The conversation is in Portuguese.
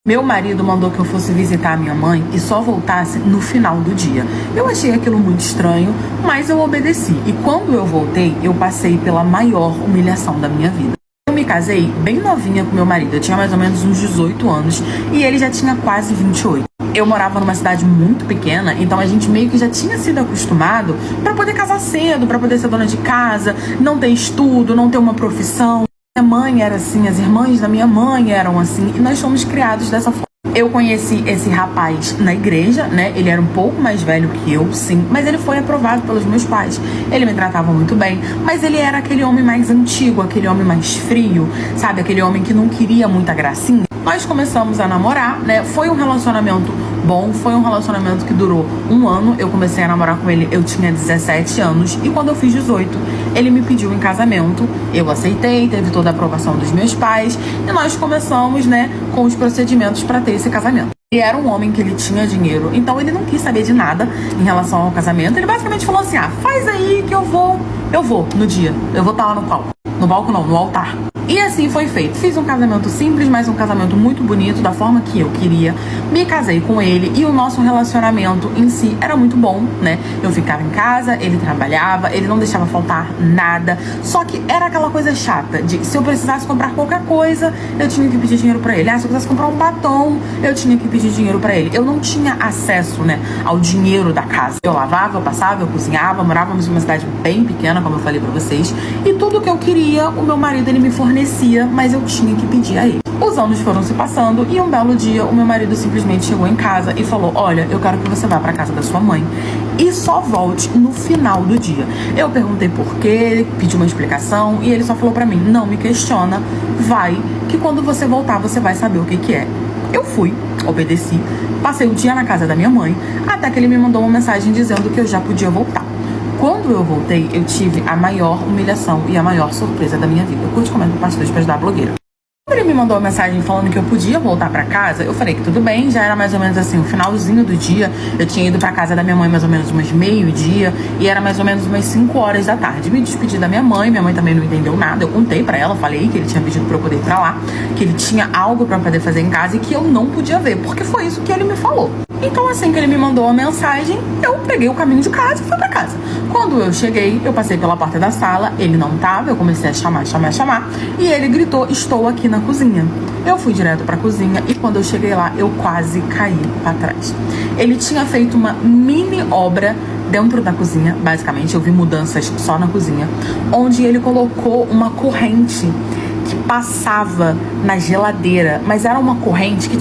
Meu marido mandou que eu fosse visitar a minha mãe e só voltasse no final do dia. Eu achei aquilo muito estranho, mas eu obedeci. E quando eu voltei, eu passei pela maior humilhação da minha vida. Eu me casei bem novinha com meu marido, eu tinha mais ou menos uns 18 anos e ele já tinha quase 28. Eu morava numa cidade muito pequena, então a gente meio que já tinha sido acostumado para poder casar cedo, para poder ser dona de casa, não ter estudo, não ter uma profissão. Minha mãe era assim, as irmãs da minha mãe eram assim, e nós fomos criados dessa forma. Eu conheci esse rapaz na igreja, né? Ele era um pouco mais velho que eu, sim, mas ele foi aprovado pelos meus pais. Ele me tratava muito bem, mas ele era aquele homem mais antigo, aquele homem mais frio, sabe? Aquele homem que não queria muita gracinha. Nós começamos a namorar, né? Foi um relacionamento bom, foi um relacionamento que durou um ano. Eu comecei a namorar com ele, eu tinha 17 anos, e quando eu fiz 18, ele me pediu em casamento. Eu aceitei, teve toda a aprovação dos meus pais, e nós começamos, né, com os procedimentos para ter esse casamento. Ele era um homem que ele tinha dinheiro, então ele não quis saber de nada em relação ao casamento. Ele basicamente falou assim: ah, faz aí que eu vou no dia, eu vou estar lá no palco. No palco não, no altar. E assim foi feito. Fiz um casamento simples, mas um casamento muito bonito, da forma que eu queria. Me casei com ele e o nosso relacionamento em si era muito bom, né? Eu ficava em casa, ele trabalhava, ele não deixava faltar nada. Só que era aquela coisa chata de, se eu precisasse comprar qualquer coisa, eu tinha que pedir dinheiro pra ele. Ah, se eu quisesse comprar um batom, eu tinha que pedir dinheiro pra ele. Eu não tinha acesso, né, ao dinheiro da casa. Eu lavava, eu passava, eu cozinhava, morávamos em uma cidade bem pequena, como eu falei pra vocês. E tudo que eu queria, o meu marido, ele me fornecia, mas eu tinha que pedir a ele. Os anos foram se passando e um belo dia o meu marido simplesmente chegou em casa e falou: olha, eu quero que você vá pra casa da sua mãe e só volte no final do dia. Eu perguntei por quê, pedi uma explicação e ele só falou pra mim: não me questiona, vai, que quando você voltar você vai saber o que que é. Eu fui, obedeci, passei o dia na casa da minha mãe, até que ele me mandou uma mensagem dizendo que eu já podia voltar. Quando eu voltei, eu tive a maior humilhação e a maior surpresa da minha vida. Eu curto, comento, compartilho para ajudar a blogueira. Quando ele me mandou uma mensagem falando que eu podia voltar pra casa, eu falei que tudo bem, já era mais ou menos assim, o finalzinho do dia. Eu tinha ido pra casa da minha mãe mais ou menos umas meio-dia e era mais ou menos umas 5 horas da tarde. Me despedi da minha mãe também não entendeu nada. Eu contei pra ela, falei que ele tinha pedido pra eu poder ir pra lá, que ele tinha algo pra poder fazer em casa e que eu não podia ver, porque foi isso que ele me falou. Então, assim que ele me mandou a mensagem, eu peguei o caminho de casa e fui pra casa. Quando eu cheguei, eu passei pela porta da sala, ele não tava, eu comecei a chamar, e ele gritou: estou aqui na cozinha. Eu fui direto pra cozinha e quando eu cheguei lá, eu quase caí pra trás. Ele tinha feito uma mini obra dentro da cozinha, basicamente, eu vi mudanças só na cozinha, onde ele colocou uma corrente que passava na geladeira, mas era uma corrente que